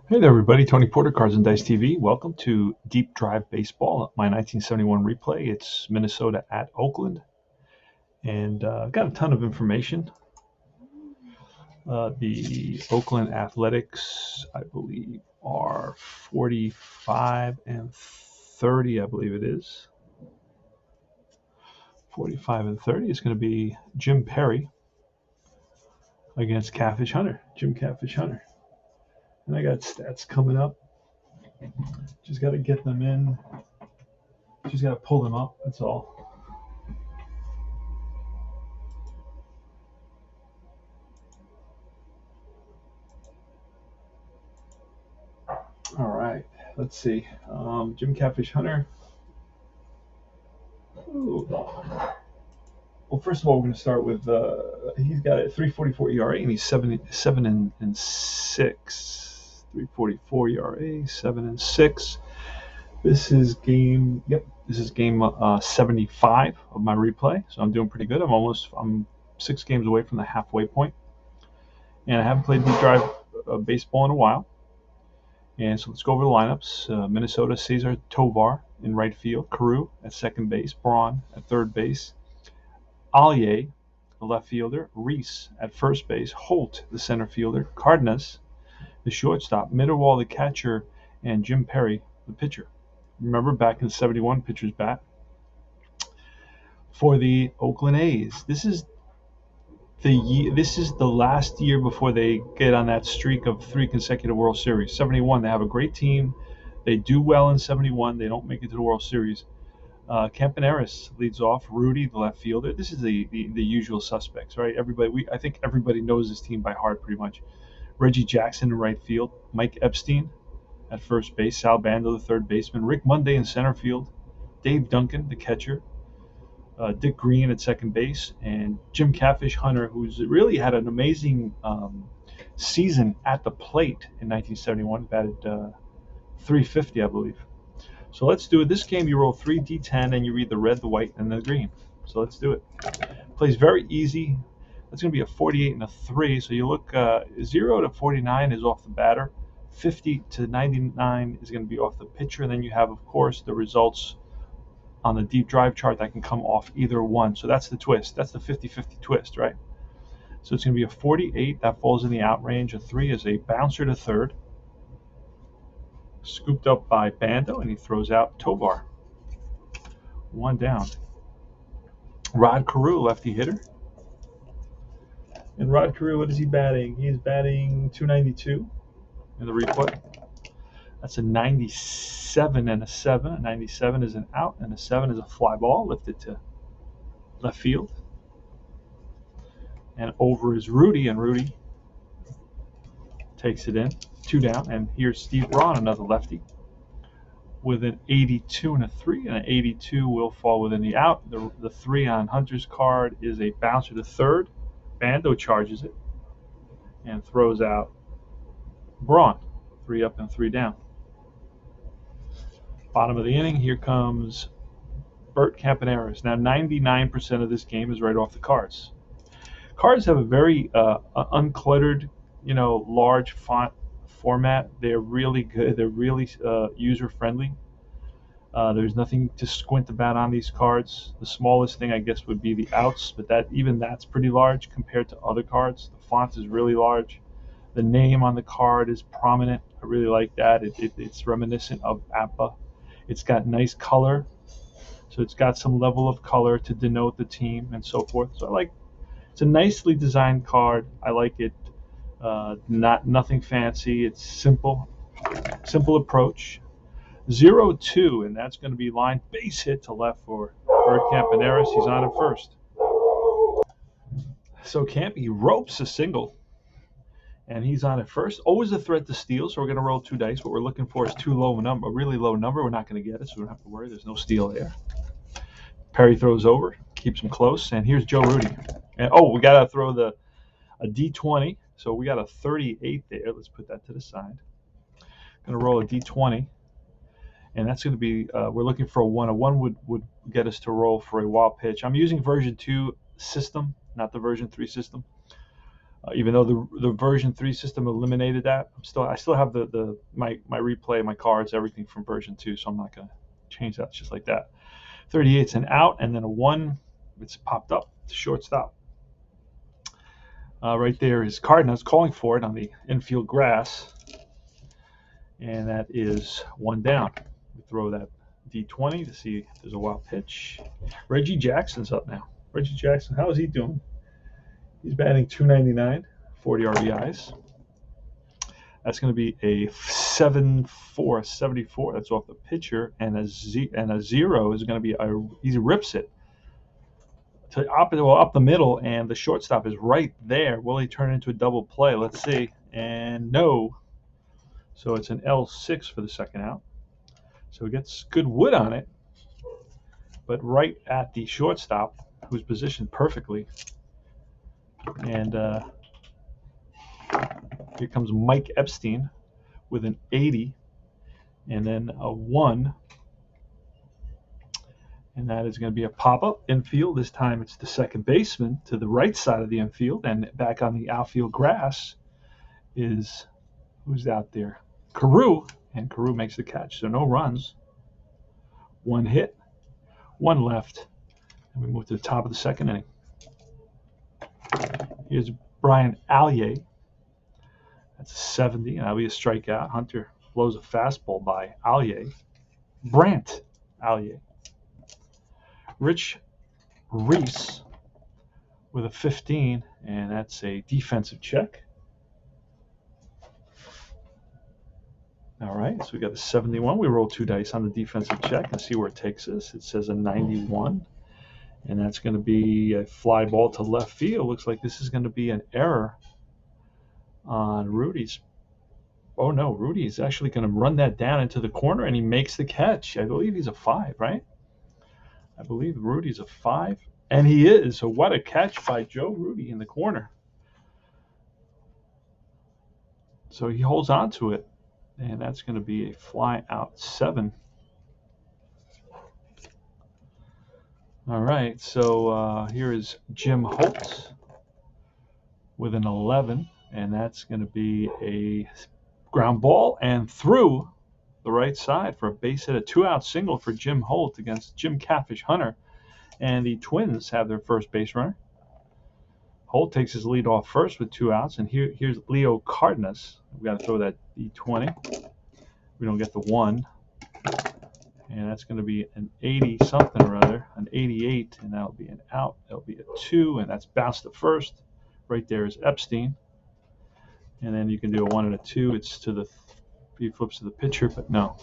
Hey there, everybody. Tony Porter, Cards and Dice TV. Welcome to Deep Drive Baseball, my 1971 replay. It's Minnesota at Oakland, and I've got a ton of information. The Oakland Athletics, I believe, are 45-30. I believe it is 45-30. It's going to be Jim Perry against Catfish Hunter. Jim Catfish Hunter, and I got stats coming up. Just got to get them in. Just got to pull them up. That's all. All right, let's see. Jim Catfish Hunter. Ooh. Well, first of all, we're going to start with he's got a 3.44 ERA and he's 7-6. 3.44 ERA, 7-6. This is game. This is game 75 of my replay, so I'm doing pretty good. I'm 6 games away from the halfway point, and I haven't played deep drive baseball in a while. And so let's go over the lineups. Minnesota, Cesar Tovar in right field, Carew at second base, Braun at third base, Allier, the left fielder, Reese at first base, Holt, the center fielder, Cardenas, the shortstop, Mitterwall, the catcher, and Jim Perry, the pitcher. Remember, back in '71, pitcher's bat. For the Oakland A's, this is the last year before they get on that streak of 3 consecutive World Series. '71, they have a great team. They do well in '71. They don't make it to the World Series. Campaneris leads off. Rudy, the left fielder. This is the usual suspects, right? I think everybody knows this team by heart pretty much. Reggie Jackson in right field. Mike Epstein at first base. Sal Bando, the third baseman. Rick Monday in center field. Dave Duncan, the catcher. Dick Green at second base, and Jim Catfish Hunter, who's really had an amazing season at the plate in 1971, batted .350, I believe. So let's do it. This game, you roll 3 D10, and you read the red, the white, and the green. So let's do it. Plays very easy. That's going to be a 48 and a 3. So you look 0 to 49 is off the batter. 50 to 99 is going to be off the pitcher. And then you have, of course, the results on the deep drive chart that can come off either one. So that's the twist. That's the 50-50 twist, right? So it's going to be a 48. That falls in the out range. A 3 is a bouncer to third. Scooped up by Bando, and he throws out Tovar. 1 down. Rod Carew, lefty hitter. And Rod Carew, what is he batting? He is batting .292 in the replay. That's a 97 and a 7. A 97 is an out, and a 7 is a fly ball lifted to left field. And over is Rudy, and Rudy takes it in. 2 down, and here's Steve Braun, another lefty, with an 82 and a 3, and an 82 will fall within the out. The 3 on Hunter's card is a bouncer to third. Bando charges it and throws out Braun. 3 up and 3 down. Bottom of the inning, here comes Bert Campaneris. Now, 99% of this game is right off the cards. Cards have a very uncluttered, large font format. They're really good. They're really user-friendly. There's nothing to squint about on these cards. The smallest thing, I guess, would be the outs, but that's pretty large compared to other cards. The font is really large. The name on the card is prominent. I really like that. It's reminiscent of APBA. It's got nice color, so it's got some level of color to denote the team and so forth. So it's a nicely designed card. I like it. Nothing fancy. It's simple approach. 0-2, and that's going to be line base hit to left for Bert Campaneris. He's on at first. So Campy ropes a single, and he's on at first. Always a threat to steal, so we're going to roll 2 dice. What we're looking for is a really low number. We're not going to get it, so we don't have to worry. There's no steal there. Perry throws over, keeps him close, and here's Joe Rudy. And we got to throw a D20, so we got a 38 there. Let's put that to the side. Going to roll a D20, and that's going to be, we're looking for a 1. A 1 would get us to roll for a wild pitch. I'm using version 2 system, not the version 3 system. Even though the version 3 system eliminated that, I still have my replay, my cards, everything from version 2, so I'm not going to change that. It's just like that. 38's an out, and then a 1. It's popped up to shortstop. Right there is Cardinals calling for it on the infield grass, and that is 1 down. We throw that D20 to see if there's a wild pitch. Reggie Jackson's up now. Reggie Jackson, how is he doing? He's batting .299, 40 RBIs. That's going to be a 7-4, 74. That's off the pitcher, and a 0 is going to be he rips it to up the middle, and the shortstop is right there. Will he turn it into a double play? Let's see. And no. So it's an L6 for the second out. So it gets good wood on it, but right at the shortstop, who's positioned perfectly. And here comes Mike Epstein with an 80 and then a 1. And that is going to be a pop-up infield. This time it's the second baseman to the right side of the infield. And back on the outfield grass is, who's out there? Carew. And Carew makes the catch. So no runs. 1 hit, 1 left. And we move to the top of the second inning. Here's Brian Allier. That's a 70, and that'll be a strikeout. Hunter blows a fastball by Allier. Brandt Allier. Rich Reese with a 15, and that's a defensive check. All right, so we got a 71. We roll 2 dice on the defensive check and see where it takes us. It says a 91, and that's going to be a fly ball to left field. Looks like this is going to be an error on Rudy's. Oh no, Rudy is actually going to run that down into the corner, and he makes the catch. I believe he's a 5, right? I believe Rudy's a 5, and he is. So what a catch by Joe Rudy in the corner. So he holds on to it, and that's going to be a fly out 7. All right, so here is Jim Holt with an 11, and that's going to be a ground ball and through the right side for a base hit, a 2-out single for Jim Holt against Jim Catfish Hunter. And the Twins have their first base runner. Holt takes his lead off first with 2 outs, and here's Leo Cardenas. We've got to throw that D20. We don't get the 1. And that's going to be an 80-something or other, an 88, and that'll be an out. That'll be a 2, and that's bounced to first. Right there is Epstein. And then you can do a 1 and a 2. It's to the he flips to the pitcher, but no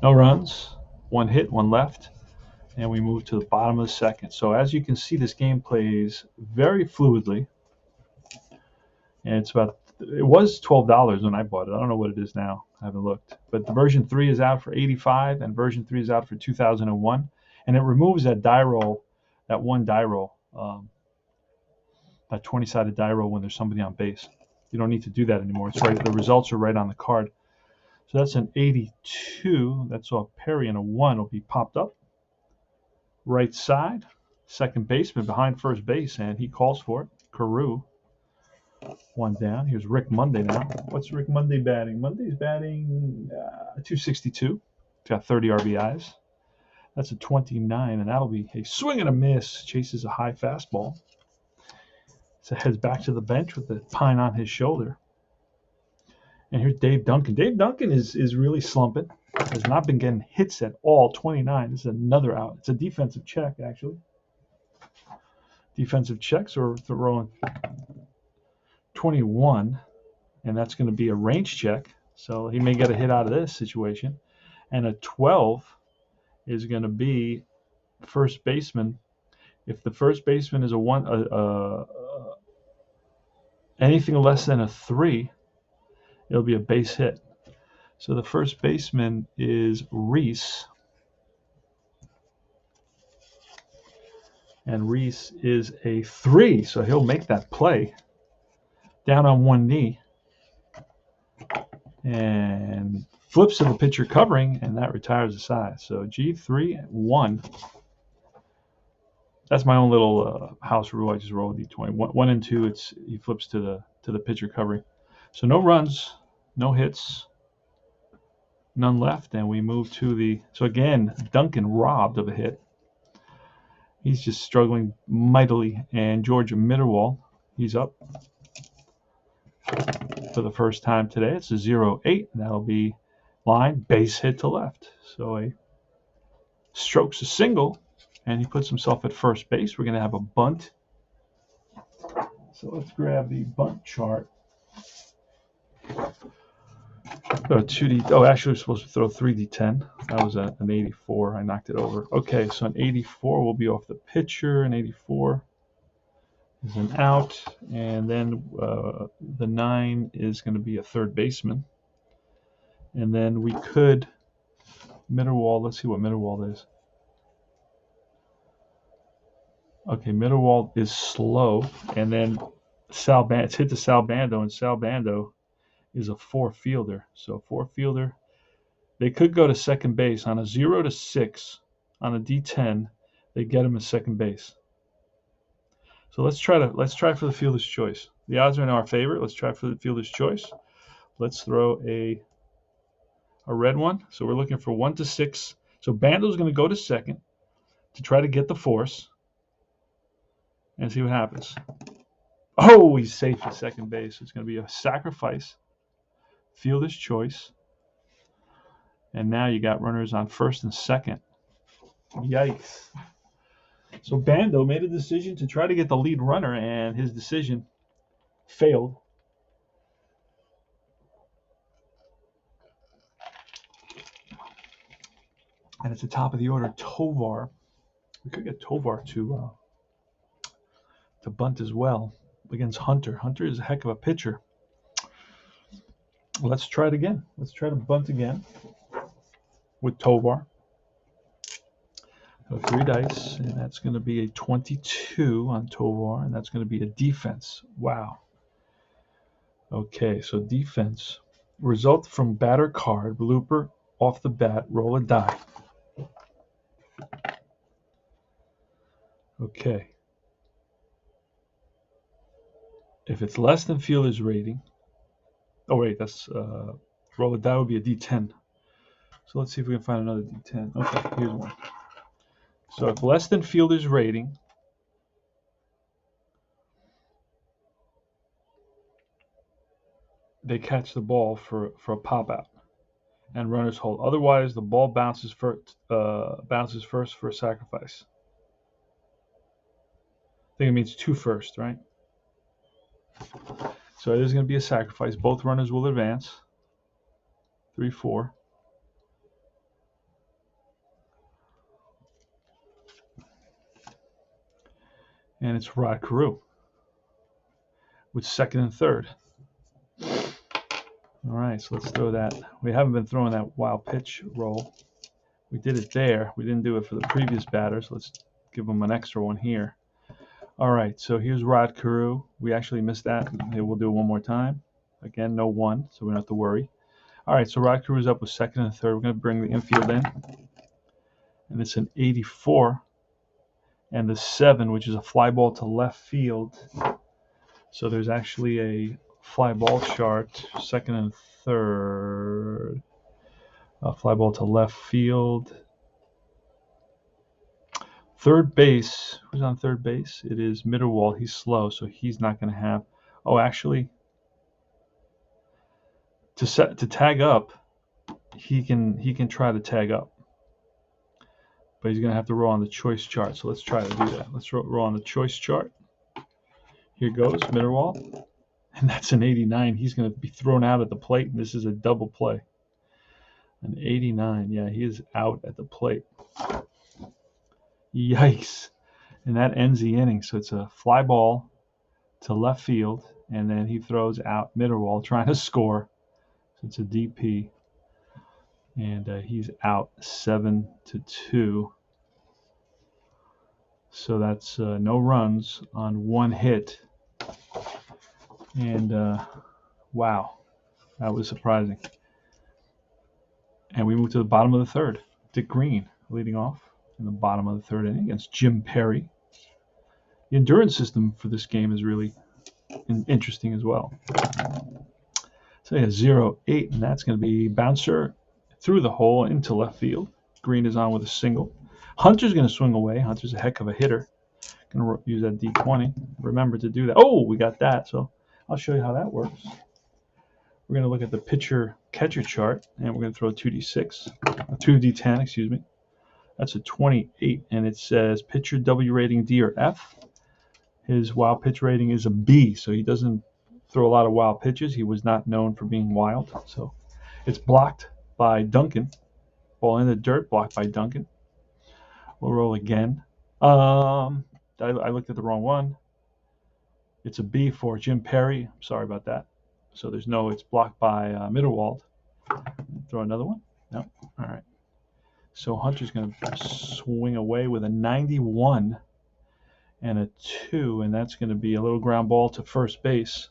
runs. 1 hit, 1 left, and we move to the bottom of the second. So as you can see, this game plays very fluidly, and it was $12 when I bought it. I don't know what it is now. I haven't looked, but the version 3 is out for $85, and version 3 is out for 2001, and it removes that die roll, that one die roll, that 20-sided die roll when there's somebody on base. You don't need to do that anymore. It's right. The results are right on the card. So that's an 82. That's off Perry, and a 1 will be popped up. Right side, second baseman behind first base, and he calls for it. Carew, 1 down. Here's Rick Monday now. What's Rick Monday batting? Monday's batting 262. He's got 30 RBIs. That's a 29, and that'll be a swing and a miss. Chases a high fastball. So heads back to the bench with the pine on his shoulder. And here's Dave Duncan. Dave Duncan is really slumping. Has not been getting hits at all. 29. This is another out. It's a defensive check, actually. Defensive checks are throwing 21, and that's going to be a range check. So he may get a hit out of this situation. And a 12 is going to be first baseman. If the first baseman is anything less than a 3, it'll be a base hit. So the first baseman is Reese. And Reese is a 3, so he'll make that play. Down on one knee. And flips to the pitcher covering, and that retires the side. So G3-1. That's my own little house rule. I just roll a d20. One and two, he flips to the pitcher covering. So no runs, no hits, none left, and we move to the. So again, Duncan robbed of a hit. He's just struggling mightily, and George Mitterwall, he's up for the first time today. It's a 0-8. That'll be line, base hit to left. So a strokes a single, and he puts himself at first base. We're going to have a bunt. So let's grab the bunt chart. Throw 2D. Oh, actually, we're supposed to throw 3D10. That was an 84. I knocked it over. Okay, so an 84 will be off the pitcher. An 84 is an out, and then the 9 is going to be a third baseman. And then we could Mitterwall. Let's see what Mitterwall is. Okay, Mitterwall is slow, and then it's hit to Sal Bando, and Sal Bando is a four-fielder. So four-fielder, they could go to second base on a 0-6 on a D10. They get him at second base. So let's try for the fielder's choice. The odds are in our favor. Let's try for the fielder's choice. Let's throw a red one. So we're looking for 1-6. So Bando's going to go to second to try to get the force and see what happens. Oh, he's safe at second base. It's going to be a sacrifice. Fielder's choice. And now you got runners on first and second. Yikes. So Bando made a decision to try to get the lead runner, and his decision failed. And it's the top of the order, Tovar. We could get Tovar to bunt as well against Hunter. Hunter is a heck of a pitcher. Let's try it again. Let's try to bunt again with Tovar. So 3 dice, and that's going to be a 22 on Tovar, and that's going to be a defense. Wow. Okay, so defense. Result from batter card, blooper, off the bat, roll a die. Okay. If it's less than fielder's rating, oh wait, that's roll a die would be a D10. So let's see if we can find another D10. Okay, here's one. So if less than fielder's rating, they catch the ball for a pop out, and runners hold. Otherwise, the ball bounces first for a sacrifice. I think it means 2 first, right? So it is going to be a sacrifice. Both runners will advance. 3-4. And it's Rod Carew with second and third. All right, so let's throw that. We haven't been throwing that wild pitch roll. We did it there. We didn't do it for the previous batters. Let's give them an extra one here. All right, so here's Rod Carew. We actually missed that. We'll do it one more time. Again, no 1, so we don't have to worry. All right, so Rod Carew is up with second and third. We're going to bring the infield in. And it's an 84. And the 7, which is a fly ball to left field. So there's actually a fly ball chart, second and third. Fly ball to left field. Third base. Who's on third base? It is Mitterwall. He's slow, so he's not going to have. Oh, actually, to tag up, he can try to tag up, but he's going to have to roll on the choice chart. So let's try to do that. Let's roll on the choice chart. Here goes Mitterwall, and that's an 89. He's going to be thrown out at the plate, and this is a double play. An 89. Yeah, he is out at the plate. Yikes. And that ends the inning. So it's a fly ball to left field, and then he throws out Mitterwall trying to score. So it's a DP. And he's out 7-2. So that's no runs on 1 hit. And wow, that was surprising. And we move to the bottom of the third. Dick Green leading off in the bottom of the third inning against Jim Perry. The endurance system for this game is really interesting as well. So yeah, 0-8, and that's going to be bouncer through the hole into left field. Green is on with a single. Hunter's going to swing away. Hunter's a heck of a hitter. Going to use that D20. Remember to do that. Oh, we got that. So I'll show you how that works. We're going to look at the pitcher-catcher chart, and we're going to throw 2D10, excuse me. That's a 28, and it says pitcher W rating D or F. His wild pitch rating is a B, so he doesn't throw a lot of wild pitches. He was not known for being wild. So it's blocked by Duncan. Ball in the dirt, blocked by Duncan. We'll roll again. I looked at the wrong one. It's a B for Jim Perry. I'm sorry about that. So it's blocked by Mitterwald. Throw another one? No. All right. So Hunter's going to swing away with a 91 and a 2, and that's going to be a little ground ball to first base.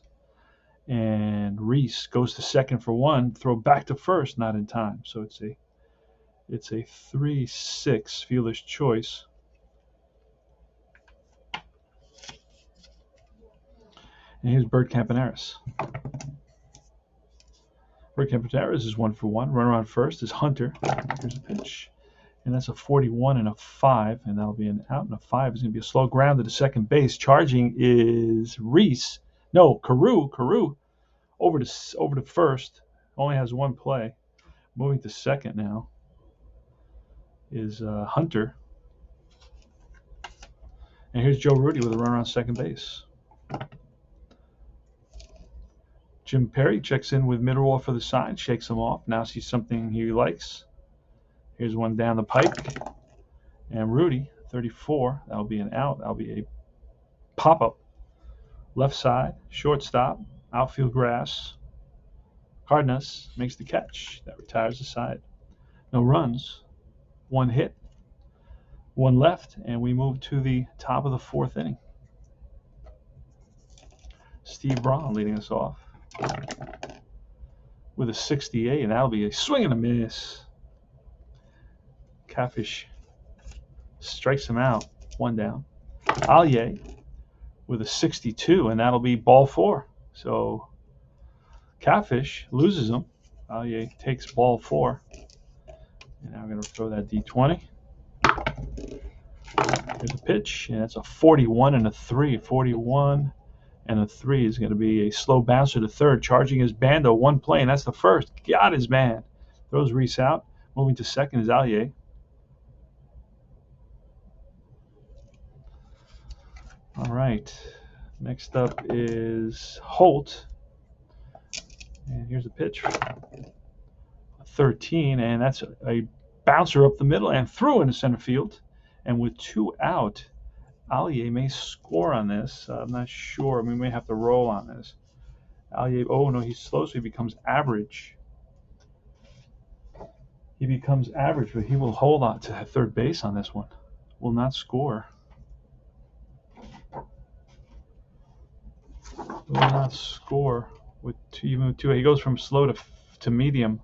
And Reese goes to second for 1, throw back to first, not in time. So it's a 3-6 fielder's choice. And here's Bert Campaneris. Bert Campaneris is 1 for 1. Runner on first is Hunter. Here's a pitch. And that's a 41 and a 5, and that'll be an out, and a 5 is going to be a slow ground to the second base. Charging is Reese. No, Carew over to first. Only has one play. Moving to second now is Hunter. And here's Joe Rudy with a runner on second base. Jim Perry checks in with Mitterwald for the sign, shakes him off. Now sees something he likes. Here's one down the pike. And Rudy, 34, that'll be an out. That'll be a pop-up. Left side, shortstop, outfield grass. Cardenas makes the catch. That retires the side. No runs. One hit. One left, and we move to the top of the 4th inning. Steve Braun leading us off with a 68, and that'll be a swing and a miss. Catfish strikes him out, 1 down. Allier with a 62, and that'll be ball 4. So Catfish loses him. Allier takes ball 4. And now I'm going to throw that D20. Here's a pitch, and that's a 41 and a 3. 41 and a 3 is going to be a slow bouncer to third. Charging is Bando, 1 play, and that's the first. Got his man. Throws Reese out. Moving to second is Allier. All right. Next up is Holt. And here's a pitch. 13, and that's a bouncer up the middle and through into center field. And with 2 out, Allier may score on this. I'm not sure. We may have to roll on this. Allier, oh no, he's slow, so he becomes average. He becomes average, but he will hold on to third base on this one. Will not score. Will not score with even with 2. He goes from slow to medium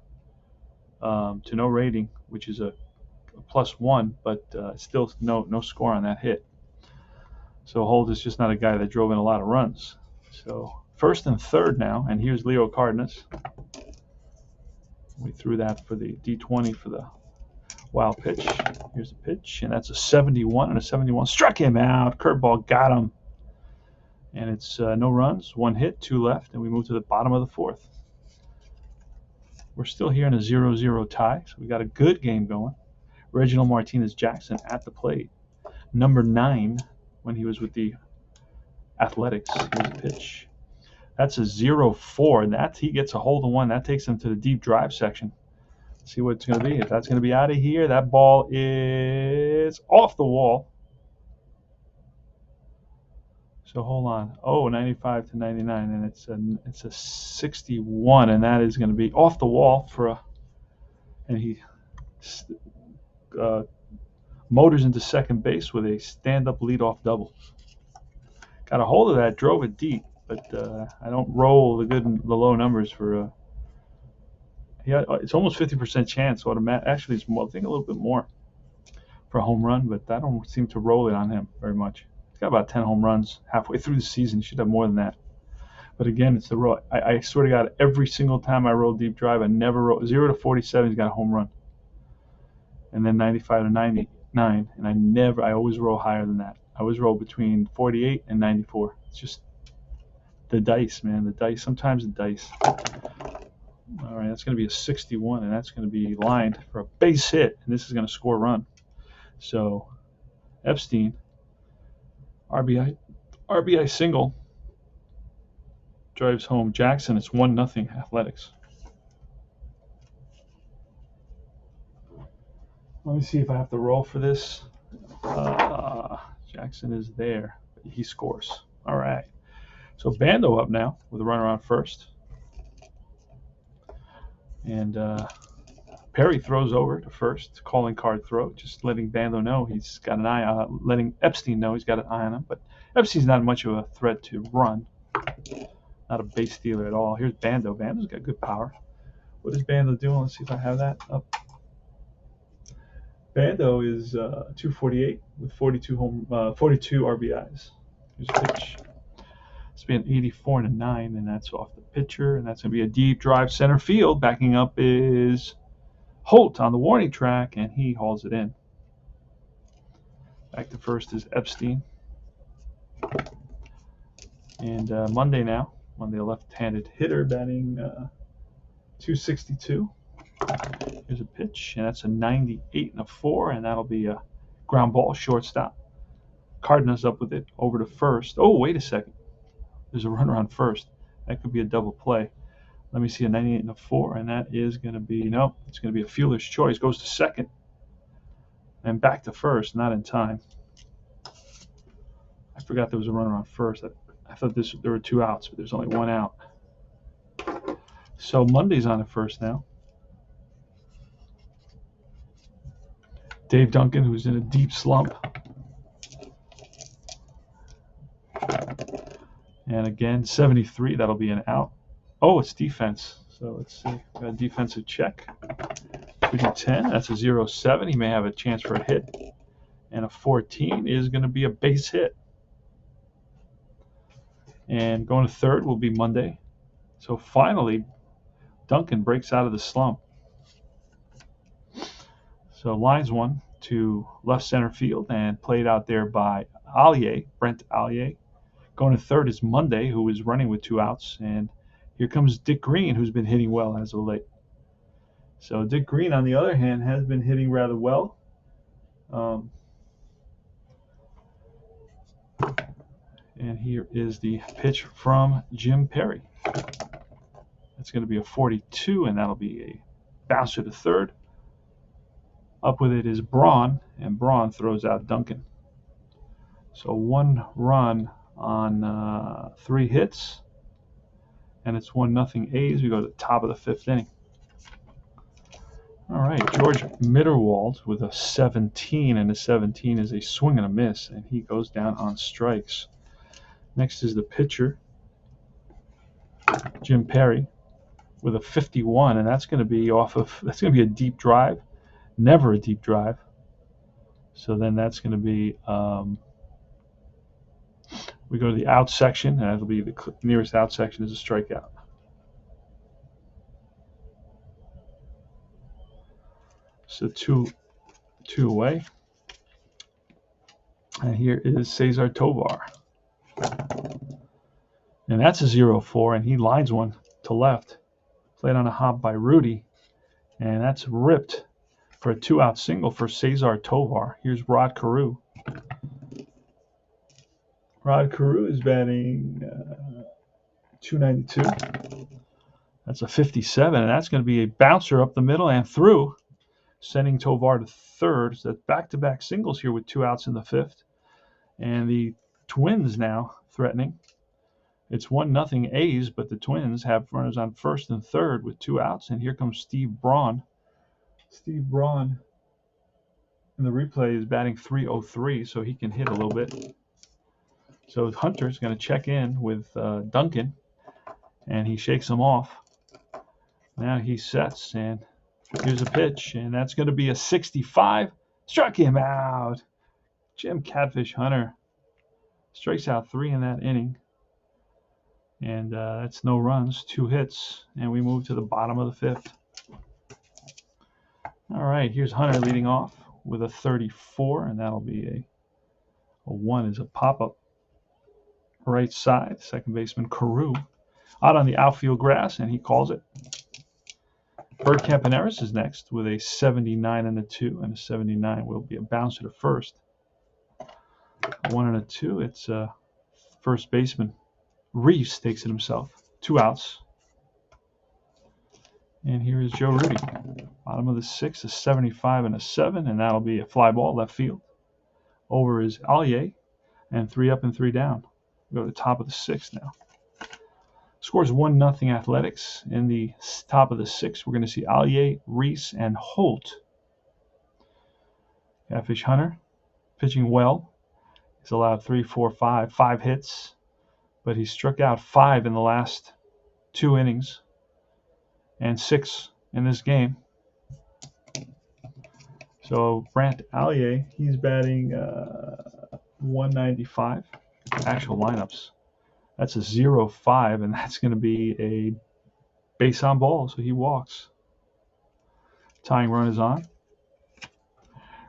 to no rating, which is a +1, but still no score on that hit. So Holt is just not a guy that drove in a lot of runs. So first and third now, and here's Leo Cardenas. We threw that for the D20 for the wild pitch. Here's a pitch, and that's a 71 and a 71. Struck him out. Curveball got him. And it's no runs, 1 hit, 2 left, and we move to the bottom of the 4th. We're still here in a 0-0 tie, so we got a good game going. Reginald Martinez Jackson at the plate. Number 9 when he was with the Athletics. Here's a pitch. That's a 0-4, and that he gets a hold of 1. That takes him to the deep drive section. Let's see what it's going to be. If that's going to be out of here, that ball is off the wall. So hold on. Oh, 95 to 99, and it's a 61, and that is going to be off the wall for a. And he motors into second base with a stand-up leadoff double. Got a hold of that, drove it deep, but I don't roll the low numbers for. Yeah, it's almost 50% chance automatic. Actually, it's more, I think a little bit more for a home run, but I don't seem to roll it on him very much. got about 10 home runs halfway through the season. He should have more than that. But again, it's the roll. I swear to God, every single time I roll deep drive, I never roll 0 to 47. He's got a home run, and then 95 to 99, and I always roll higher than that. I always roll between 48 and 94. It's just the dice, man. The dice. Sometimes the dice. All right, that's going to be a 61, and that's going to be lined for a base hit, and this is going to score a run. So Epstein, RBI single, drives home Jackson. It's 1-0 Athletics. Let me see if I have to roll for this. Jackson is there. He scores. All right. So Bando up now with a runner on first. And Perry throws over to first, calling card throw, just letting Bando know he's got an eye on, letting Epstein know he's got an eye on him. But Epstein's not much of a threat to run. Not a base stealer at all. Here's Bando. Bando's got good power. What is Bando doing? Let's see if I have that up. Bando is 248 with 42 RBIs. Here's a pitch. It's been 84 and a 9, and that's off the pitcher, and that's going to be a deep drive center field. Backing up is Holt on the warning track, and he hauls it in. Back to first is Epstein. And Monday now. Monday, a left-handed hitter batting 262. Here's a pitch, and that's a 98 and a 4, and that'll be a ground ball shortstop. Cardenas up with it over to first. Oh, wait a second. There's a runner on first. That could be a double play. Let me see a 98 and a 4, and that is going to be, no, it's going to be a fielder's choice. Goes to second and back to first, not in time. I forgot there was a runner on first. I thought there were 2 outs, but there's only 1 out. So Monday's on at first now. Dave Duncan, who's in a deep slump. And again, 73, that'll be an out. Oh, it's defense. So let's see. Got a defensive check. 2D10, that's a 0-7. He may have a chance for a hit. And a 14 is going to be a base hit. And going to third will be Monday. So finally, Duncan breaks out of the slump. So lines one to left center field and played out there by Brent Allier. Going to third is Monday, who is running with 2 outs. And here comes Dick Green, who's been hitting well as of late. So Dick Green, on the other hand, has been hitting rather well. And here is the pitch from Jim Perry. That's going to be a 42, and that'll be a bouncer to third. Up with it is Braun, and Braun throws out Duncan. So 1 run on 3 hits, and it's 1-0 A's. We go to the top of the 5th inning. All right, George Mitterwald with a 17, and a 17 is a swing and a miss, and he goes down on strikes. Next is the pitcher, Jim Perry, with a 51, and that's going to be a deep drive. Never a deep drive. So then that's going to be we go to the out section, and that'll be the nearest out section is a strikeout. So two away. And here is Cesar Tovar. And that's a 0-4, and he lines one to left. Played on a hop by Rudy, and that's ripped for a 2-out single for Cesar Tovar. Here's Rod Carew. Rod Carew is batting 292. That's a 57, and that's going to be a bouncer up the middle and through, sending Tovar to third. So that's back-to-back singles here with 2 outs in the 5th. And the Twins now threatening. It's 1-0 A's, but the Twins have runners on first and third with 2 outs. And here comes Steve Braun. Steve Braun in the replay is batting 303, so he can hit a little bit. So Hunter's going to check in with Duncan, and he shakes him off. Now he sets, and here's a pitch, and that's going to be a 65. Struck him out. Jim Catfish Hunter Strikes out 3 in that inning. And that's no runs, 2 hits. And we move to the bottom of the 5th. All right, here's Hunter leading off with a 34, and that'll be a 1 is a pop-up. Right side, second baseman Carew out on the outfield grass, and he calls it. Bert Campaneris is next with a 79 and a 2, and a 79 will be a bouncer to first. 1 and a 2, it's first baseman Reese takes it himself. 2 outs. And here is Joe Rudy. Bottom of the 6th, a 75 and a 7, and that'll be a fly ball left field. Over is Allier, and 3 up and 3 down. We go to the top of the 6th now. Scores 1-0 Athletics. In the top of the 6th, we're going to see Allier, Reese, and Holt. Catfish Hunter pitching well. He's allowed 3, 4, 5 hits, but he struck out 5 in the last 2 innings and 6 in this game. So Brant Allier, he's batting 195. Actual lineups. That's a 0-5, and that's going to be a base on ball, so he walks. Tying run is on.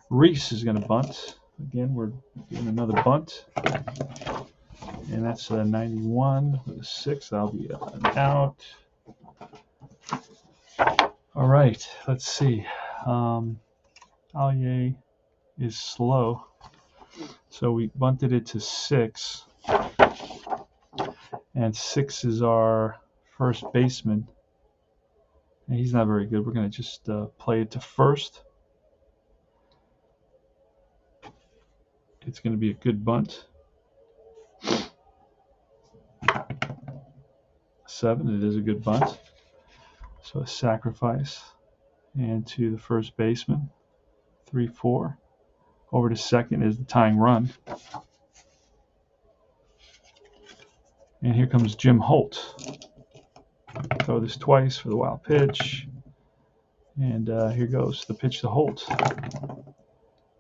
Reese is going to bunt. Again, we're doing another bunt. And that's a 91 with a 6. That'll be an out. All right, let's see. Allier is slow. So we bunted it to 6. And 6 is our first baseman. And he's not very good. We're going to just play it to first. It's going to be a good bunt. 7, it is a good bunt. So a sacrifice. And to the first baseman. 3-4. Over to second is the tying run. And here comes Jim Holt. Throw this twice for the wild pitch. And here goes the pitch to Holt.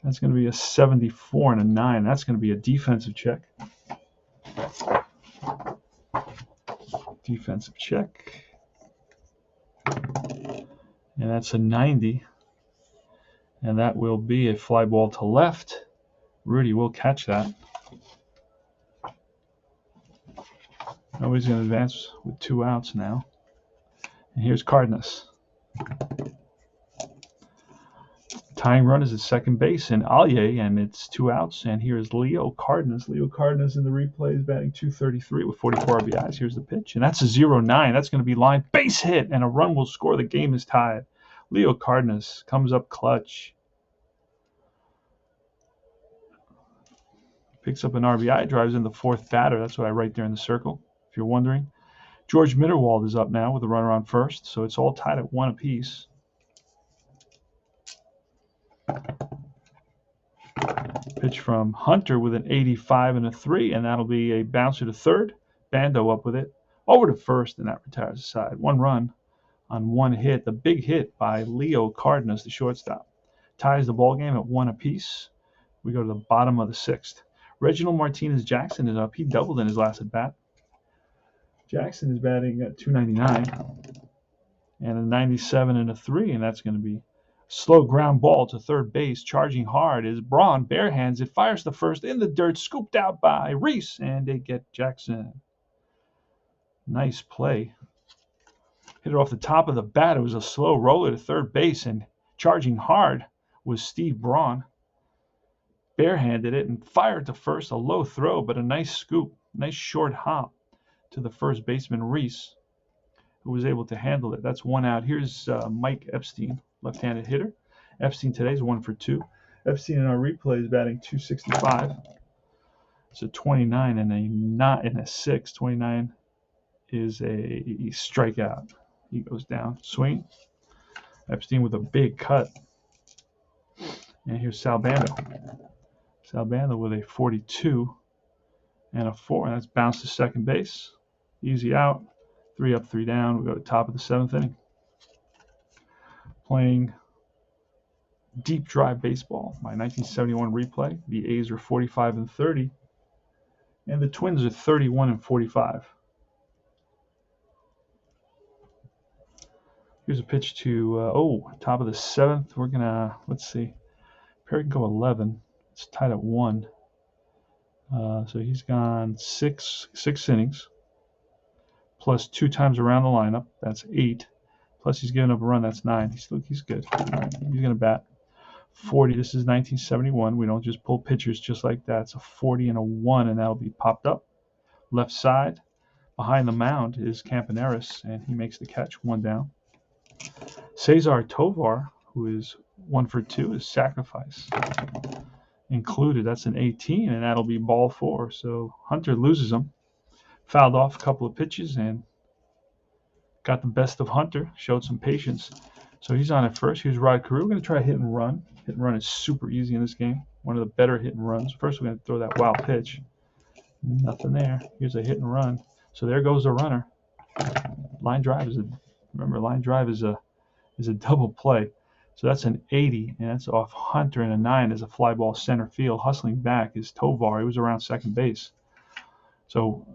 That's going to be a 74 and a 9. That's going to be a defensive check. Defensive check. And that's a 90. And that will be a fly ball to left. Rudy will catch that. Nobody's going to advance with 2 outs now. And here's Cardenas. Tying run is at second base in Allier, and it's 2 outs. And here is Leo Cardenas. Leo Cardenas in the replay is batting .233 with 44 RBIs. Here's the pitch, and that's a 0-9. That's going to be line base hit, and a run will score. The game is tied. Leo Cardenas comes up clutch. Picks up an RBI, drives in the 4th batter. That's what I write there in the circle, if you're wondering. George Mitterwald is up now with a runner on first, so it's all tied at 1 apiece. Pitch from Hunter with an 85 and a 3, and that'll be a bouncer to third. Bando up with it. Over to first, and that retires the side. 1 run on 1 hit. The big hit by Leo Cardenas, the shortstop. Ties the ball game at 1 apiece. We go to the bottom of the 6th. Reginald Martinez Jackson is up. He doubled in his last at bat. Jackson is batting at .299 and a 97 and a 3, and that's going to be slow ground ball to third base. Charging hard is Braun. Bare hands it, fires to first in the dirt, scooped out by Reese, and they get Jackson. Nice play. Hit it off the top of the bat. It was a slow roller to third base, and charging hard was Steve Braun. Barehanded it and fired to first. A low throw, but a nice scoop, nice short hop to the first baseman Reese, who was able to handle it. That's 1 out. Here's Mike Epstein, left-handed hitter. Epstein today is 1 for 2. Epstein in our replay is batting .265. It's a 29 and a not in a 6. 29 is a strikeout. He goes down. Swing. Epstein with a big cut. And here's Sal Bando. Sal Bando with a 42 and a 4. And that's bounced to second base. Easy out. 3 up, 3 down. We go to the top of the 7th inning. Playing deep drive baseball. My 1971 replay. The A's are 45 and 30. And the Twins are 31 and 45. Here's a pitch to, top of the 7th. We're going to, let's see. Perry can go 11. It's tied at 1. So he's gone six innings, plus 2 times around the lineup. That's 8. Plus he's given up a run. That's 9. He's good. All right, he's going to bat 40. This is 1971. We don't just pull pitchers just like that. It's a 40 and a 1, and that'll be popped up. Left side, behind the mound is Campaneris, and he makes the catch. 1 down. Cesar Tovar, who is 1 for 2, is sacrifice included. That's an 18, and that'll be ball 4. So Hunter loses him. Fouled off a couple of pitches and got the best of Hunter. Showed some patience. So he's on at first. Here's Rod Carew. We're going to try hit and run. Hit and run is super easy in this game. One of the better hit and runs. First, we're going to throw that wild pitch. Nothing there. Here's a hit and run. So there goes the runner. Line drive is a double play. So that's an 80, and that's off Hunter, and a 9 is a fly ball center field. Hustling back is Tovar. He was around second base. So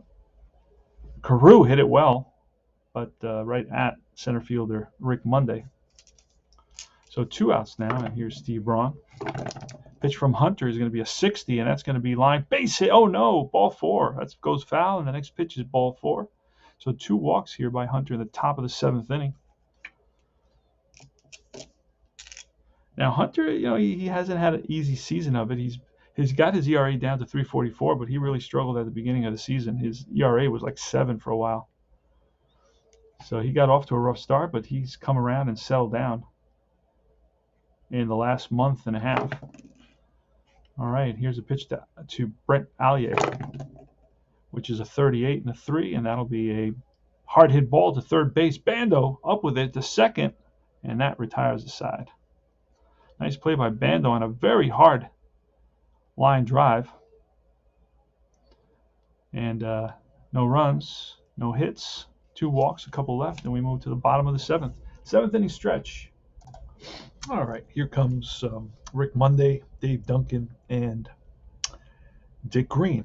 Carew hit it well, but right at center fielder Rick Monday. So 2 outs now, and here's Steve Braun. Pitch from Hunter is going to be a 60, and that's going to be line base hit. Oh no, ball 4. That goes foul, and the next pitch is ball 4. So 2 walks here by Hunter in the top of the 7th inning. Now Hunter, he hasn't had an easy season of it. He's got his ERA down to 3.44, but he really struggled at the beginning of the season. His ERA was like 7 for a while. So he got off to a rough start, but he's come around and settled down in the last month and a half. All right, here's a pitch to Brent Allier, which is a 38 and a 3, and that'll be a hard hit ball to third base. Bando up with it to second, and that retires the side. Nice play by Bando on a very hard line drive. And no runs, no hits, 2 walks, a couple left, and we move to the bottom of the 7th. 7th inning stretch. All right, here comes Rick Monday, Dave Duncan, and Dick Green.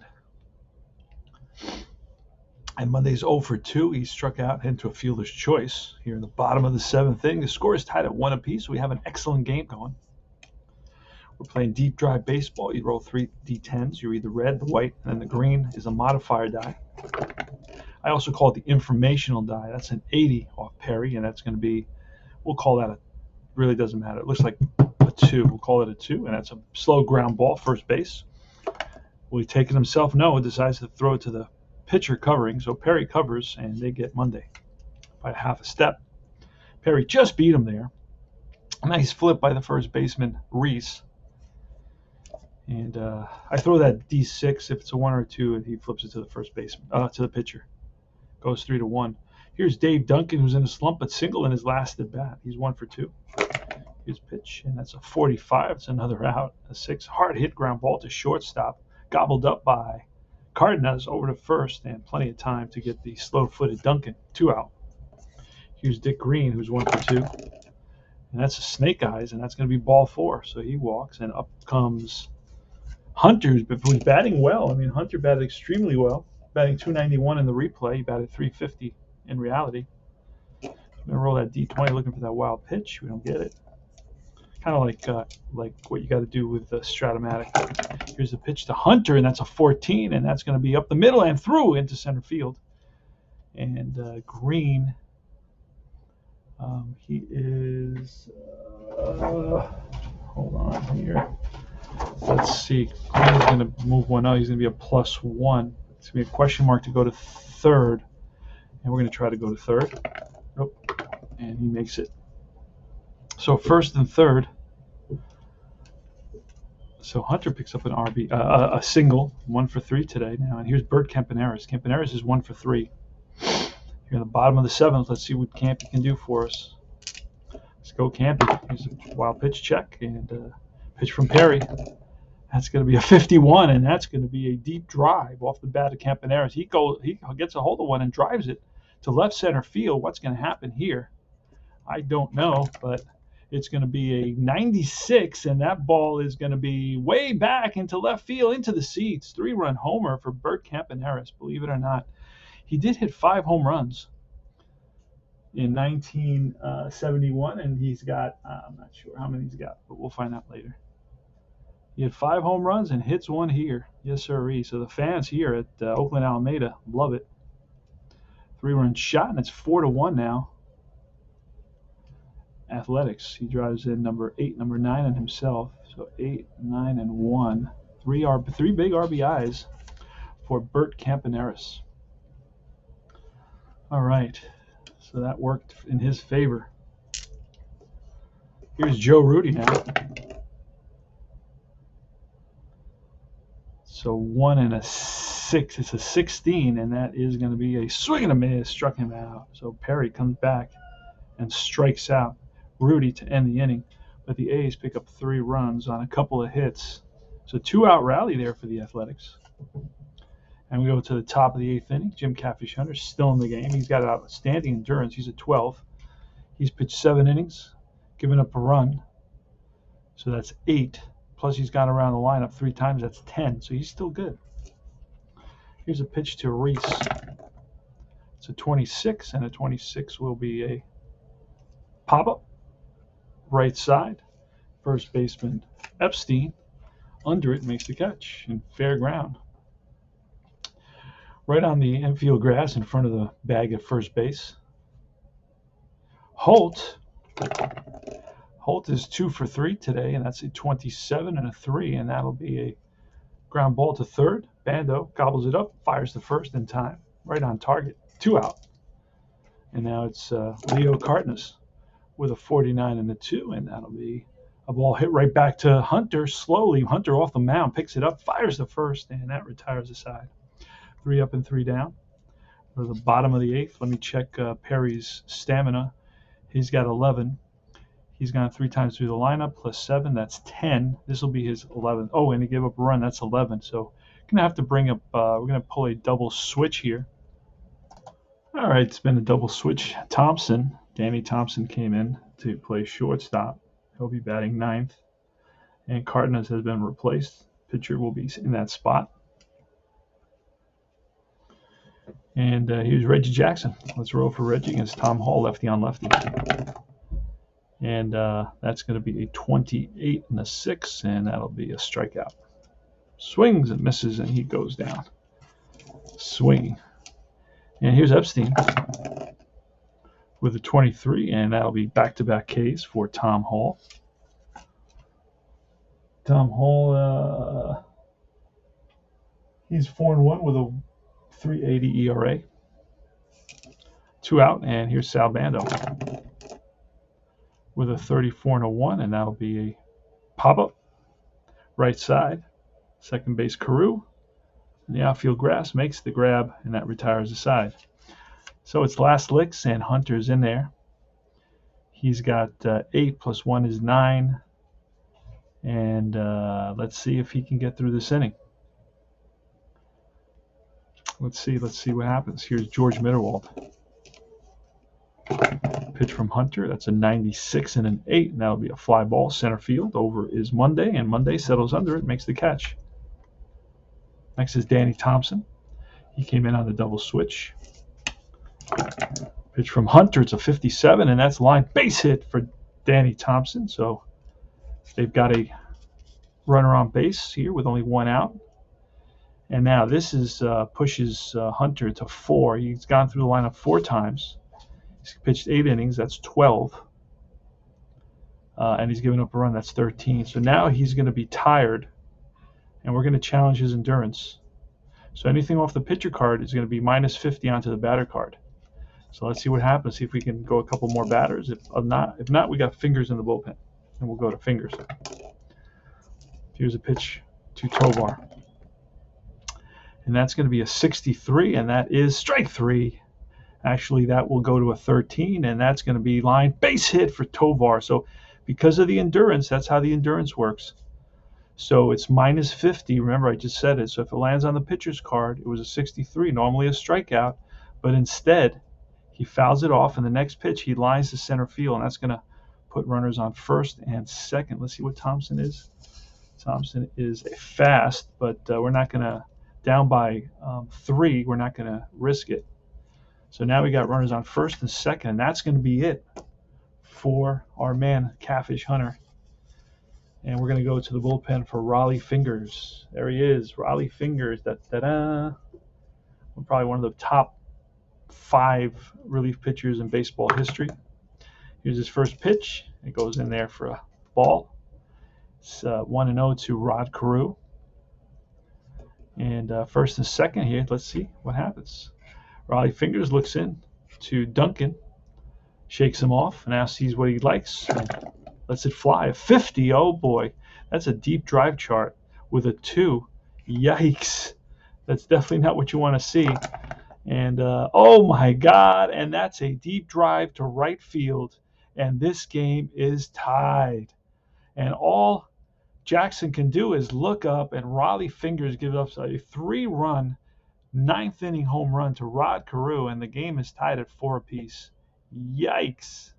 And Monday's 0 for 2. He struck out into a fielder's choice here in the bottom of the 7th inning. The score is tied at 1 apiece. We have an excellent game going. We're playing deep drive baseball. You roll 3 D10s. You're either red, the white, and then the green is a modifier die. I also call it the informational die. That's an 80 off Perry, and that's going to be, we'll call that really doesn't matter. It looks like a 2. We'll call it a 2, and that's a slow ground ball, first base. Will he take it himself? No, decides to throw it to the pitcher covering. So Perry covers, and they get Monday by half a step. Perry just beat him there. A nice flip by the first baseman, Reese. And I throw that D6 if it's a 1 or a 2, and he flips it to the first baseman, to the pitcher. Goes 3-1. Here's Dave Duncan, who's in a slump, but single in his last at bat. He's 1 for 2. Here's pitch, and that's a 45. It's another out. A 6 hard hit ground ball to shortstop, gobbled up by Cardenas over to first, and plenty of time to get the slow-footed Duncan. 2 out. Here's Dick Green, who's 1 for 2. And that's a snake eyes, and that's going to be ball 4. So he walks, and up comes Hunter, who's batting well. I mean, Hunter batted extremely well, batting 291 in the replay. He batted 350 in reality. I'm going to roll that D20 looking for that wild pitch. We don't get it. Kind of like what you got to do with the Strat-O-Matic. Here's the pitch to Hunter, and that's a 14, and that's going to be up the middle and through into center field. And Green, he is, hold on here. Let's see. Green's going to move one out. He's going to be a +1. It's going to be a question mark to go to third. And we're going to try to go to third. Nope. And he makes it. So first and third. So Hunter picks up an RB, a single, 1 for 3 today now. And here's Bert Campaneris. Campaneris is 1 for 3. Here in the bottom of the 7th. Let's see what Campy can do for us. Let's go Campy. Here's a wild pitch check and pitch from Perry. That's going to be a 51, and that's going to be a deep drive off the bat of Campaneris. He gets a hold of one and drives it to left center field. What's going to happen here? I don't know, but It's going to be a 96, and that ball is going to be way back into left field, into the seats. 3-run homer for Bert Campaneris, believe it or not. He did hit 5 home runs in 1971, and he's got, I'm not sure how many he's got, but we'll find out later. He had 5 home runs and hits 1 here. Yes, sirree. So the fans here at Oakland Alameda love it. 3-run shot, and it's 4-1 now. Athletics. He drives in number 8, number 9 on himself. So 8, 9, and 1. 3 big RBIs for Bert Campaneris. All right. So that worked in his favor. Here's Joe Rudy now. So 1 and a 6. It's a 16, and that is going to be a swing and a miss. Struck him out. So Perry comes back and strikes out Rudy to end the inning. But the A's pick up 3 runs on a couple of hits. So 2-out rally there for the Athletics. And we go to the top of the 8th inning. Jim Catfish Hunter still in the game. He's got outstanding endurance. He's at 12. He's pitched 7 innings, given up a run. So that's 8. Plus he's gone around the lineup 3 times. That's 10. So he's still good. Here's a pitch to Reese. It's a 26, and a 26 will be a pop-up. Right side. First baseman Epstein. Under it, makes the catch in fair ground. Right on the infield grass in front of the bag at first base. Holt is 2 for 3 today, and that's a 27 and a 3, and that'll be a ground ball to third. Bando gobbles it up, fires the first in time, right on target, 2 out. And now it's Leo Cardenas with a 49 and a 2, and that'll be a ball hit right back to Hunter slowly. Hunter off the mound, picks it up, fires the first, and that retires the side. 3 up and 3 down. We're at the bottom of the 8th. Let me check Perry's stamina. He's got 11. He's gone 3 times through the lineup, plus 7. That's 10. This will be his 11th. Oh, and he gave up a run. That's 11. So going to have to bring up, we're going to pull a double switch here. All right, it's been a double switch. Thompson, Danny Thompson came in to play shortstop. He'll be batting 9th. And Cardenas has been replaced. Pitcher will be in that spot. And here's Reggie Jackson. Let's roll for Reggie against Tom Hall, lefty on lefty. And that's going to be a 28 and a 6, and that'll be a strikeout. Swings and misses, and he goes down. Swing. And here's Epstein with a 23, and that'll be back-to-back Ks for Tom Hall. Tom Hall, he's 4-1 with a 3.80 ERA. 2 out, and here's Sal Bando with a 34 and a 1, and that'll be a pop-up. Right side, second base Carew. And the outfield grass makes the grab, and that retires the side. So it's last licks, and Hunter's in there. He's got 8 plus 1 is 9. And let's see if he can get through this inning. Let's see what happens. Here's George Mitterwald. Pitch from Hunter. That's a 96 and an 8, and that'll be a fly ball center field. Over is Monday, and Monday settles under it, makes the catch. Next is Danny Thompson. He came in on the double switch. Pitch from Hunter. It's a 57, and that's line base hit for Danny Thompson. So they've got a runner on base here with only 1 out. And now this is pushes Hunter to 4. He's gone through the lineup 4 times. He's pitched 8 innings. That's 12. And he's given up a run. That's 13. So now he's going to be tired, and we're going to challenge his endurance. So anything off the pitcher card is going to be minus 50 onto the batter card. So let's see what happens. See if we can go a couple more batters. If not, we got fingers in the bullpen, and we'll go to fingers. Here's a pitch to Tovar. And that's going to be a 63, and that is strike 3. Actually, that will go to a 13, and that's going to be line base hit for Tovar. So because of the endurance, that's how the endurance works. So it's minus 50. Remember, I just said it. So if it lands on the pitcher's card, it was a 63, normally a strikeout. But instead, he fouls it off, and the next pitch, he lines to center field, and that's going to put runners on first and second. Let's see what Thompson is. Thompson is a fast, but we're not going to, down by 3, we're not going to risk it. So now we got runners on first and second, and that's going to be it for our man, Catfish Hunter. And we're going to go to the bullpen for Raleigh Fingers. There he is, Raleigh Fingers. Da-da-da. Probably one of the top 5 relief pitchers in baseball history. Here's his first pitch. It goes in there for a ball. It's 1-0 to Rod Carew. And first and second here, let's see what happens. Raleigh Fingers looks in to Duncan, shakes him off, and now sees what he likes and lets it fly. A 50, oh boy. That's a deep drive chart with a 2. Yikes. That's definitely not what you want to see. And oh my God, and that's a deep drive to right field. And this game is tied. And all Jackson can do is look up, and Raleigh Fingers gives up a 3-run, 9th inning home run to Rod Carew, and the game is tied at 4 apiece. Yikes.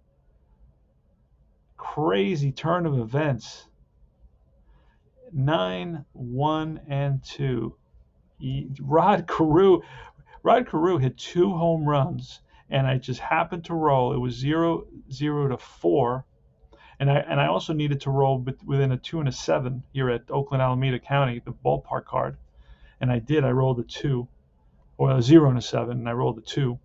Crazy turn of events. 9, 1, and 2. Rod Carew hit 2 home runs, and I just happened to roll. It was 0-0 to 4, and I also needed to roll within a 2 and a 7 here at Oakland, Alameda County, the ballpark card, and I did. I rolled a 2, or a 0 and a 7, and I rolled a 2,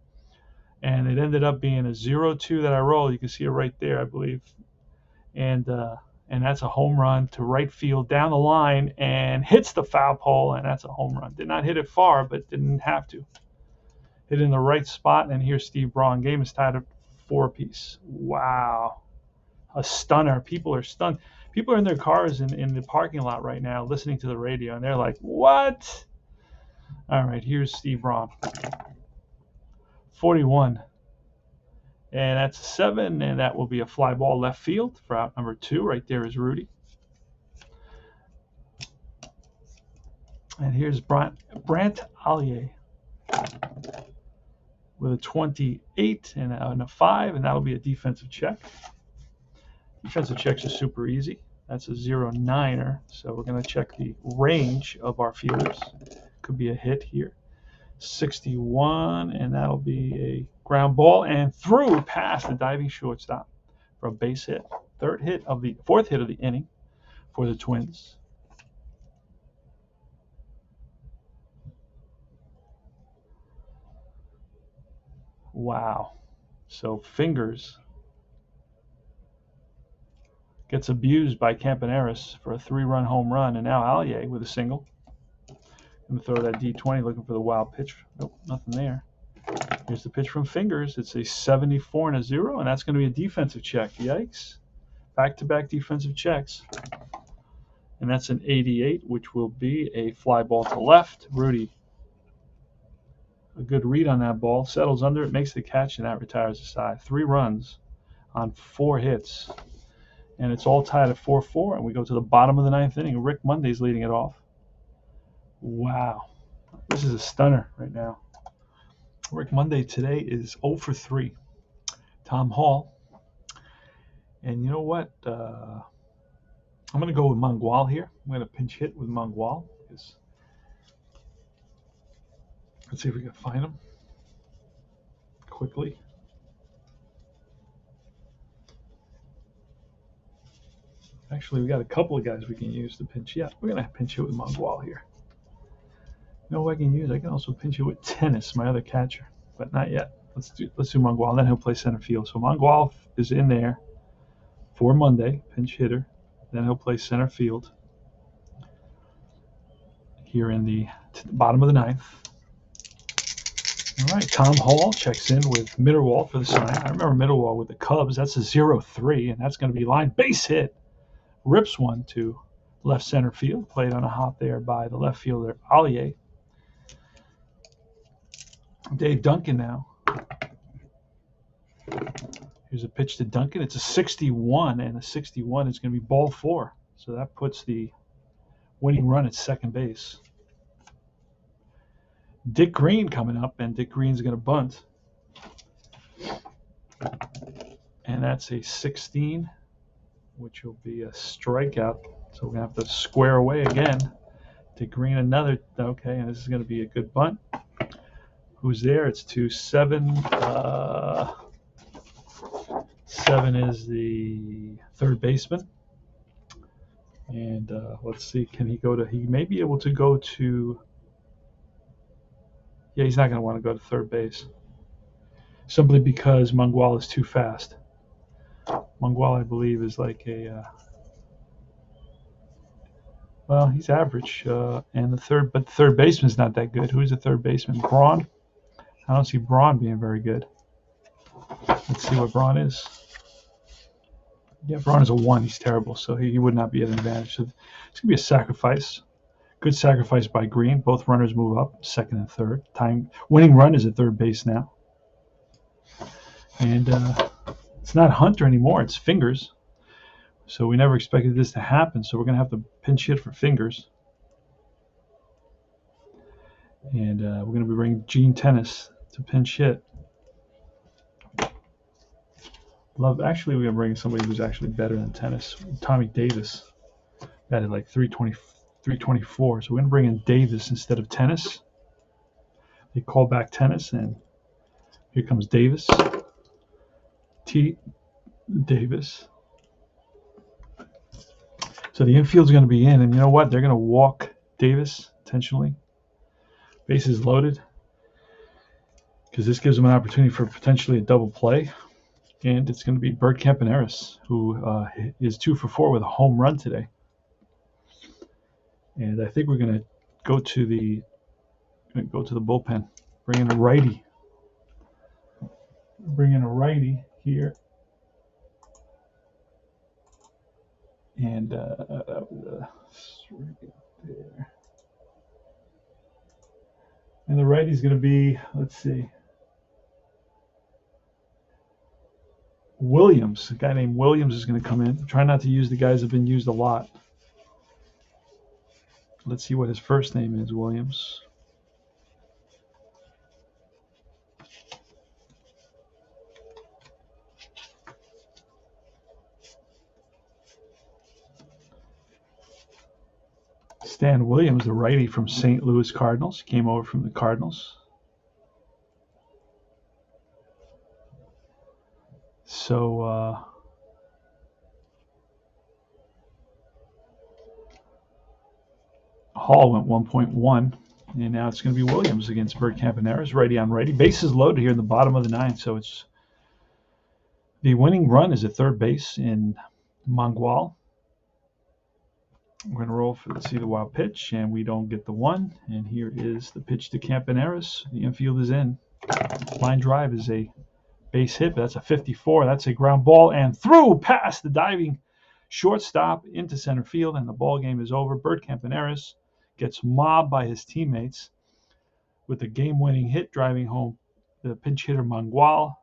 and it ended up being a 0-2 that I rolled. You can see it right there, I believe, and that's a home run to right field down the line and hits the foul pole, and that's a home run. Did not hit it far, but didn't have to. Hit in the right spot, and here's Steve Braun. Game is tied at 4 apiece. Wow. A stunner. People are stunned. People are in their cars in the parking lot right now listening to the radio, and they're like, what? All right, here's Steve Braun. 41. And that's a 7, and that will be a fly ball left field for out number 2. Right there is Rudy. And here's Brant Allier with a 28 and a 5, and that'll be a defensive check. Defensive checks are super easy. That's a 0-9er, so we're going to check the range of our fielders. Could be a hit here. 61, and that'll be a ground ball and through past the diving shortstop for a base hit. Fourth hit of the inning for the Twins. Wow. So Fingers gets abused by Campaneris for a 3-run home run, and now Allier with a single. Going to throw that D20, looking for the wild pitch. Nope, nothing there. Here's the pitch from Fingers. It's a 74 and a 0, and that's going to be a defensive check. Yikes. Back-to-back defensive checks. And that's an 88, which will be a fly ball to left. Rudy, a good read on that ball. Settles under it, makes the catch, and that retires the side. 3 runs on 4 hits. And it's all tied at 4-4, and we go to the bottom of the 9th inning. Rick Monday's leading it off. Wow. This is a stunner right now. Rick Monday today is 0 for 3. Tom Hall. And you know what? I'm going to go with Mangual here. I'm going to pinch hit with Mangual. Let's see if we can find him quickly. Actually, we got a couple of guys we can use to pinch. Yeah, we're going to pinch hit with Mangual here. You know who I can use? I can also pinch it with Tennis, my other catcher, but not yet. Let's do Mangual, and then he'll play center field. So Mangual is in there for Monday, pinch hitter. Then he'll play center field here in the bottom of the 9th. All right, Tom Hall checks in with Mitterwald for the sign. I remember Mitterwald with the Cubs. That's a 0-3, and that's going to be line base hit. Rips one to left center field. Played on a hop there by the left fielder, Allier. Dave Duncan now. Here's a pitch to Duncan. It's a 61, and a 61 is going to be ball 4. So that puts the winning run at second base. Dick Green coming up, and Dick Green's going to bunt. And that's a 16, which will be a strikeout. So we're going to have to square away again to Green another. Okay, and this is going to be a good bunt. Who's there? It's 2-7. 7 is the third baseman. And let's see, can he go to, he may be able to go to, yeah, he's not going to want to go to third base. Simply because Mangual is too fast. Mangual, I believe, is like a, well, he's average. And the third baseman's not that good. Who's the third baseman? Braun? I don't see Braun being very good. Let's see what Braun is. Yeah, Braun is a 1. He's terrible, so he would not be at an advantage. So it's going to be a sacrifice. Good sacrifice by Green. Both runners move up, second and third. Winning run is at third base now. And it's not Hunter anymore. It's Fingers. So we never expected this to happen. So we're going to have to pinch hit for Fingers. And we're going to be bringing Gene Tennis to pinch hit. Actually, we're going to bring somebody who's actually better than Tennis. Tommy Davis. That is like 324. So we're going to bring in Davis instead of Tennis. They call back Tennis, and here comes Davis. Davis. So the infield's going to be in, and you know what? They're going to walk Davis intentionally. Bases loaded, because this gives them an opportunity for potentially a double play. And it's going to be Bert Campaneris, who is 2 for 4 with a home run today. And I think we're going to go to the bullpen. Bring in a righty. Bring in a righty here. And that was right there. And the righty's going to be, let's see, Williams. A guy named Williams is going to come in. Try not to use the guys that have been used a lot. Let's see what his first name is, Williams. Stan Williams, the righty from St. Louis Cardinals, came over from the Cardinals. So Hall went 1.1, and now it's going to be Williams against Bert Campaneris, righty on righty. Bases loaded here in the bottom of the 9th, so it's the winning run is at third base in Mangual. We're going to roll for, let's see, the wild pitch, and we don't get the 1. And here is the pitch to Campaneris. The infield is in. Line drive is a base hit, but that's a 54. That's a ground ball and through past the diving shortstop into center field, and the ball game is over. Bert Campaneris gets mobbed by his teammates with a game-winning hit, driving home the pinch hitter Mangual.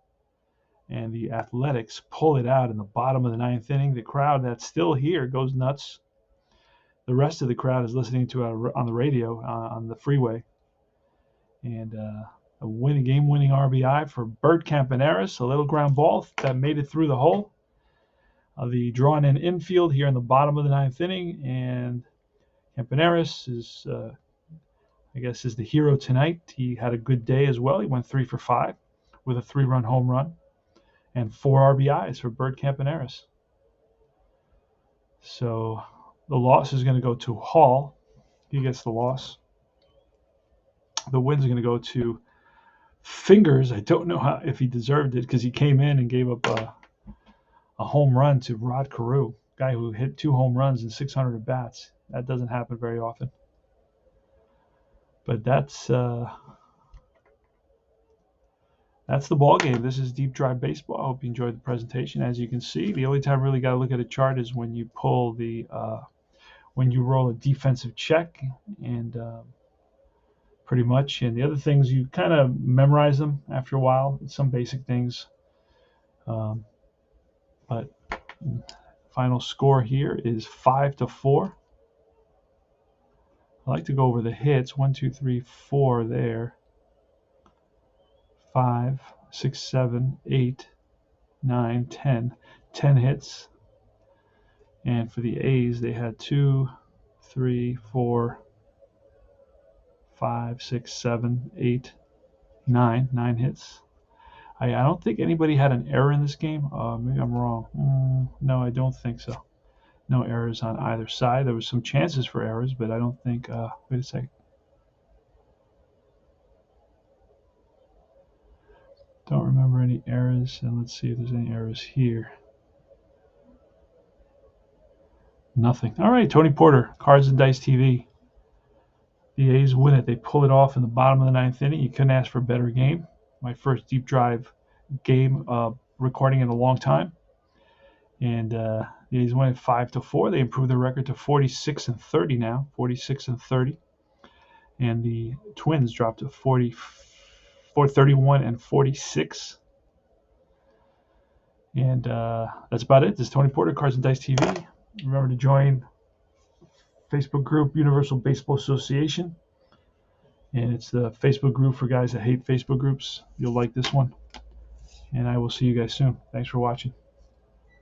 And the Athletics pull it out in the bottom of the 9th inning. The crowd that's still here goes nuts. The rest of the crowd is listening to it on the radio on the freeway. And a game-winning RBI for Bert Campaneris, a little ground ball that made it through the hole. The drawn-in infield here in the bottom of the 9th inning, and Campaneris is, I guess, is the hero tonight. He had a good day as well. He went 3 for 5 with a 3-run home run and 4 RBIs for Bert Campaneris. So the loss is going to go to Hall. He gets the loss. The win's going to go to Fingers. I don't know if he deserved it, because he came in and gave up a home run to Rod Carew, guy who hit 2 home runs and 600 at bats. That doesn't happen very often. But that's the ball game. This is Deep Drive Baseball. I hope you enjoyed the presentation. As you can see, the only time really got to look at a chart is when you pull when you roll a defensive check, and pretty much. And the other things, you kind of memorize them after a while, some basic things. But final score here is 5-4. I like to go over the hits. 1, 2, 3, 4 there. 5, 6, 7, 8, 9, 10. 10 hits. And for the A's, they had 2, 3, 4, 5, 6, 7, 8, 9 hits. I don't think anybody had an error in this game. Maybe I'm wrong. No, I don't think so. No errors on either side. There was some chances for errors, but I don't think. Wait a second. Don't remember any errors. And let's see if there's any errors here. Nothing. All right, Tony Porter, Cards and Dice TV. The A's win it. They pull it off in the bottom of the 9th inning. You couldn't ask for a better game. My first deep drive game recording in a long time. And the A's win it 5-4. They improved their record to 46-30 now. 46-30. And the Twins dropped to 31-46. And that's about it. This is Tony Porter, Cards and Dice TV. Remember to join Facebook group Universal Baseball Association, and it's the Facebook group for guys that hate Facebook groups. You'll like this one, and I will see you guys soon. Thanks for watching.